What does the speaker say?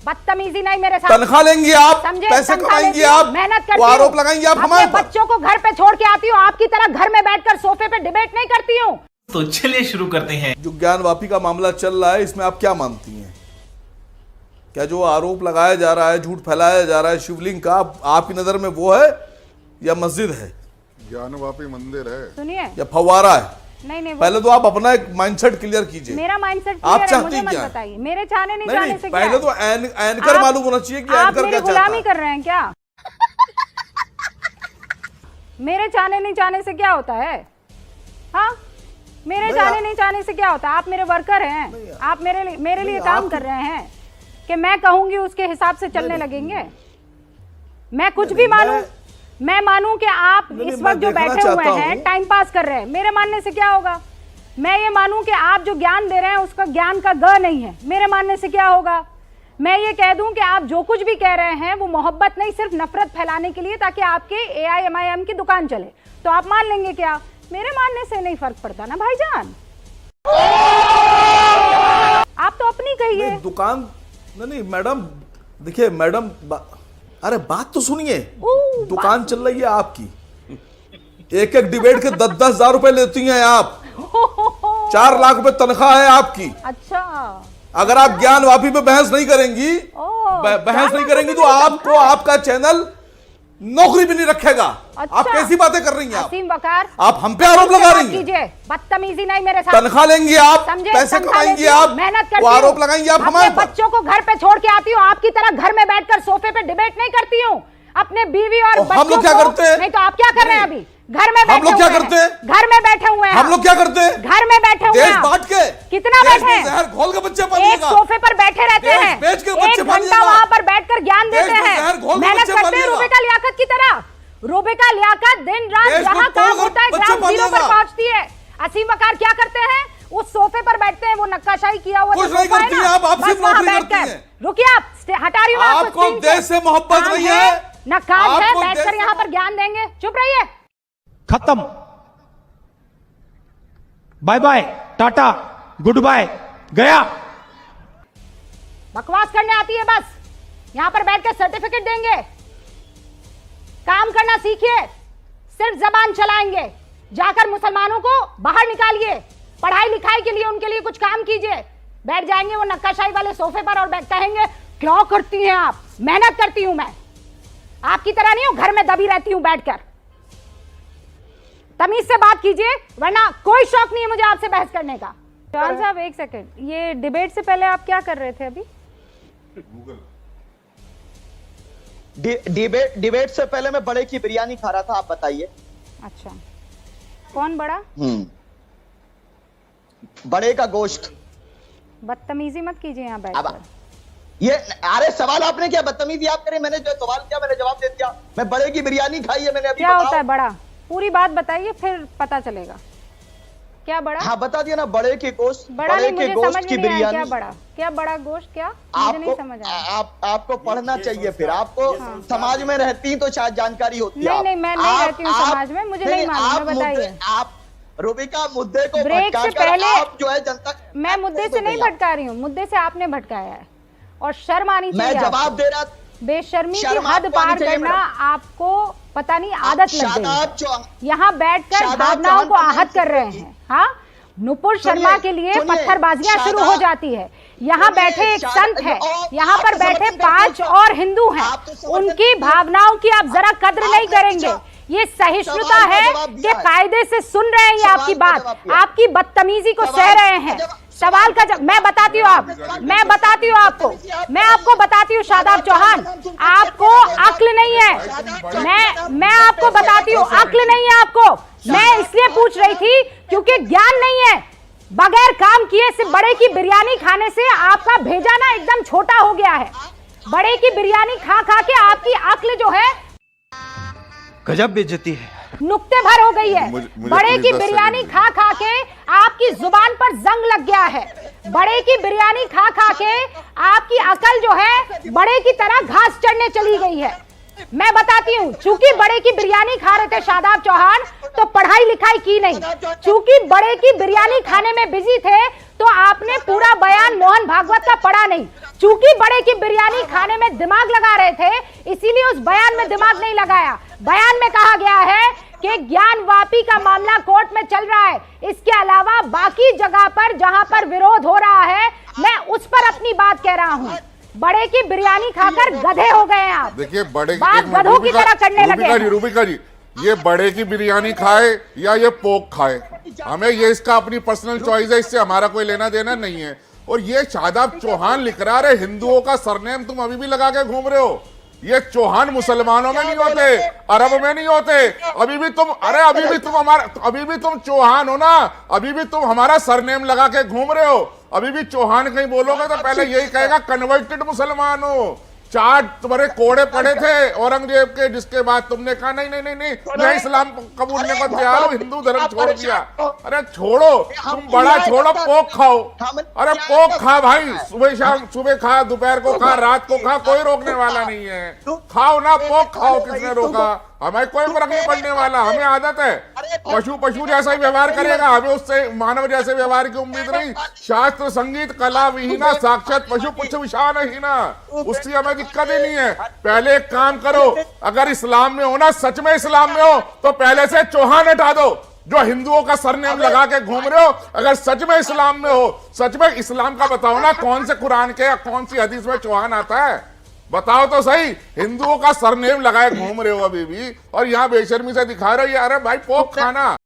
बदतमीजी नहीं मेरे साथ। तनख्वाह लेंगी आप, समझे? पैसे कमाएंगी आप, मेहनत करती वो हूँ, आरोप लगाएंगी आप हमारे पर। बच्चों को घर पे छोड़ के आती हूँ, आपकी तरह घर में बैठकर सोफे पे डिबेट नहीं करती हूँ। तो चलिए शुरू करते हैं। जो ज्ञानवापी का मामला चल रहा है, इसमें आप क्या मानती हैं? क्या जो आरोप लगाया जा रहा है, झूठ फैलाया जा रहा है शिवलिंग का, आपकी नजर में वो है या मस्जिद है? ज्ञानवापी मंदिर है सुनिए, या फव्वारा है? नहीं पहले तो आप अपना एक माइंडसेट क्लियर कीजिए। मेरा माइंडसेट आप क्लियर है, मुझे चाहती मत क्या है? बताइए। मेरे चाहने नहीं जाने से क्या पहले है? तो एंकर मालूम होना चाहिए कि आप एंकर मेरी क्या चाहता गुलामी है। कर रहे हैं क्या? मेरे चाहने नहीं चाहने से क्या होता है? हाँ, मेरे चाहने नहीं चाहने से क्या होता है? आप मेरे वर्कर हैं, आप मेरे लिए काम कर रहे हैं कि मैं कहूंगी उसके हिसाब से चलने लगेंगे। मैं कुछ भी मानूं, मैं मानूं कि आप इस वक्त जो बैठे हुए हैं टाइम पास कर रहे हैं, मेरे मानने से क्या होगा? मैं ये मानूं कि आप जो ज्ञान दे रहे हैं उसका ज्ञान का ग नहीं है, मेरे मानने से क्या होगा? मैं ये कह दूं कि आप जो कुछ भी कह रहे हैं वो मोहब्बत नहीं, सिर्फ नफरत फैलाने के लिए, ताकि आपके AIMIM की दुकान चले, तो आप मान लेंगे क्या? मेरे मानने से नहीं फर्क पड़ता ना भाईजान। आप तो अपनी कहिए। दुकान नहीं मैडम, देखिए मैडम, अरे बात तो सुनिए। दुकान चल रही है आपकी, एक एक डिबेट के 10-10 हजार रुपए लेती हैं आप, 4 लाख रुपए तनख्वाह है आपकी। अच्छा, अगर आप ज्ञानवापी पे बहस नहीं करेंगी, बहस नहीं करेंगी तो आपको आपका चैनल नौकरी भी नहीं रखेगा। अच्छा, आप कैसी बातें कर रही हैं? असीम वकार, आप हम पे आरोप लगा रही हैं। बदतमीजी नहीं मेरे साथ। तनख्वाह लेंगी आप, पैसे कमाएंगी आप, मेहनत करती वो आरोप लगाएंगी आप हमारे पर। बच्चों को घर पे छोड़ के आती हूँ, आपकी तरह घर में बैठकर सोफे पे डिबेट नहीं करती हूँ। अपने बीवी और बच्चों हम लोग क्या करते हैं? नहीं तो आप क्या कर रहे हैं? अभी घर में हम लोग क्या करते हैं? घर में बैठे हुए हैं। हम लोग क्या करते हैं? घर में बैठे हुए देश हैं। बांट के, कितना देश बैठे में हैं? जहर घोल के बच्चे एक पालिएगा। सोफे पर बैठे रहते देश हैं, बेच के बच्चे 1 पालिएगा। घंटा वहां पर बैठकर ज्ञान देश देते में हैं, जहर घोल के मेहनत बच्चे करते हैं पालिएगा। रूबिका लियाकत की तरह। रूबिका लियाकत दिन रात देश को जहां काम तोड़ होता है बच्चे ग्राउंड जीरो पर पालिएगा। पहुंचती है। असीम वकार क्या करते हैं? उस सोफे पर बैठते हैं, वो नक्काशाई किया हुआ कुछ जो नहीं सोफा है करती ना, हैं आप, आप बस सिर्फ वहां नौकरी बैठकर। करती हैं। रुकिए, आप हटा रही हूँ आपको देश से मोहब्बत नहीं है, न काज है, आपको बैठकर देश- यहाँ पर ज्ञान देंगे। चुप रहिए। खत्म, bye bye, tata, goodbye, गया। बकवास करने आती है बस, यहाँ पर बैठकर सर्टिफिकेट देंगे। काम करना सीखिए, सिर्फ जबान चलाएंगे। जाकर मुसलमानों को बाहर निकालिए, पढ़ाई लिखाई के लिए उनके लिए कुछ काम कीजिए। बैठ जाएंगे वो नक्काशाही वाले सोफे पर और कहेंगे क्या करती हैं आप? मेहनत करती हूं मैं, आपकी तरह नहीं हूं घर में दबी रहती हूं बैठकर। तमीज से बात कीजिए, वरना कोई शौक नहीं है मुझे आपसे बहस करने का। चौहान साहब एक सेकंड, ये डिबेट से पहले आप क्या कर रहे थे अभी? डिबेट से पहले मैं बड़े की बिरयानी खा रहा था। आप बताइए। अच्छा, कौन बड़ा? बड़े का गोश्त। बदतमीजी मत कीजिए यहाँ बैठकर। ये अरे सवाल आपने क्या बदतमीजी आप करें? मैंने जो सवाल किया मैंने जवाब दे दिया। मैं बड़े की बिरयानी खाई है मैंने अभी। क्या होता है बड़ा? पूरी बात बताइए फिर पता चलेगा। क्या बड़ा? हाँ बता दिया ना, बड़े के गोश्त, बड़ा बड़े नहीं, के मुझे गोश्त समझ की में नहीं आया। बिरयानी। क्या बड़ा गोश्त? क्या मुझे नहीं समझ आया। आपको पढ़ना चाहिए, फिर आपको समाज में रहती तो शायद जानकारी होती है। नहीं, मैं नहीं रहती हूँ समाज में, मुझे नहीं मालूम, बताइए। आप रूबिका मुद्दे को ब्रेक से पहले आप जो है जनता, मैं मुद्दे से नहीं भटका रही हूँ, मुद्दे से आपने भटकाया है और शर्म आनी चाहिए। मैं जवाब दे रहा। बेशर्मी की हद पार करना आपको पता नहीं आदत लग गई। यहाँ बैठकर भावनाओं को आहत कर रहे हैं। हाँ, नुपुर शर्मा के लिए पत्थरबाजियां शुरू हो जाती है। यहाँ बैठे एक संत है, यहाँ पर बैठे 5 और हिंदू हैं, उनकी भावनाओं की आप जरा कद्र नहीं करेंगे। ये सहिष्णुता है कि कायदे से सुन रहे हैं ये आपकी बात, आपकी बदतमीजी को सह रहे हैं। सवाल का जब मैं बताती हूँ मैं बताती हूँ आपको, मैं आपको बताती हूँ शादाब चौहान, आपको अक्ल नहीं है। मैं आपको बताती हूँ अक्ल नहीं है आपको। मैं इसलिए पूछ रही थी क्योंकि ज्ञान नहीं है। बगैर काम किए सिर्फ बड़े की बिरयानी खाने से आपका भेजा ना एकदम छोटा हो गया है। बड़े की बिरयानी खा खा के आपकी अक्ल जो है गजब बेइज्जती है, नुक्ते भर हो गई है। बड़े की बिरयानी खा खा के आपकी जुबान पर जंग लग गया है। बड़े की बिरयानी खा खा के आपकी अकल जो है बड़े की तरह घास चढ़ने चली गई है। मैं बताती हूँ, चूंकि बड़े की बिरयानी खा रहे थे शादाब चौहान, तो पढ़ाई लिखाई की नहीं। चूंकि बड़े की बिरयानी खाने में बिजी थे, तो आपने पूरा बयान मोहन भागवत का पढ़ा नहीं। चूंकि बड़े की बिरयानी खाने में दिमाग लगा रहे थे इसीलिए उस बयान में दिमाग नहीं लगाया। बयान में कहा गया है कि ज्ञानवापी का मामला कोर्ट में चल रहा है, इसके अलावा बाकी जगह पर जहां पर विरोध हो रहा है मैं उस पर अपनी बात कह रहा हूं। बड़े की बिरयानी खाकर गधे हो गए हैं आप। देखिए बड़े बात गधों की तरह करने लगे। रूबिका जी ये बड़े की बिरयानी खाए या ये पोक खाए, हमें ये इसका अपनी पर्सनल चॉइस है, इससे हमारा कोई लेना देना नहीं है। और ये शादाब चौहान लिख रहा है हिंदुओं का सरनेम तुम अभी भी लगा के घूम रहे हो। ये चौहान मुसलमानों में नहीं होते, अरब में नहीं होते। अभी भी तुम अभी भी तुम चौहान हो ना, अभी भी तुम हमारा सरनेम लगा के घूम रहे हो। अभी भी चौहान कहीं बोलोगे तो पहले यही कहेगा कन्वर्टेड मुसलमान हो। 4 तुम्हारे कोड़े पड़े थे औरंगजेब के, जिसके बाद तुमने कहा नहीं नहीं नहीं नहीं मैं इस्लाम कबूलने को तैयार हूं, हिंदू धर्म छोड़ दिया। अरे छोड़ो, तुम बड़ा छोड़ो, पोक खाओ। अरे पोक खा भाई, सुबह शाम, सुबह खा, दोपहर को खा, रात को खा, कोई रोकने वाला नहीं है। खाओ ना, पोक खाओ, किसने रोका? हमें कोई फर्क नहीं पड़ने वाला, हमें आदत है। पशु जैसा ही व्यवहार करेगा, हमें उससे मानव जैसे व्यवहार की उम्मीद नहीं। शास्त्र संगीत कला विहीना साक्षात पशु पुच्छ विषान हीना, उसकी हमें दिक्कत ही नहीं है। पहले एक काम करो, अगर इस्लाम में हो ना, सच में इस्लाम में हो, तो पहले से चौहान हटा दो जो हिंदुओं का सरनेम लगा के घूम रहे हो। अगर सच में इस्लाम में हो, सच में इस्लाम का बताओ ना, कौन से कुरान के या कौन सी हदीस में चौहान आता है? बताओ तो सही। हिंदुओं का सरनेम लगाए घूम रहे हो अभी भी, और यहाँ बेशर्मी से दिखा रहे हो। अरे भाई पोक खाना,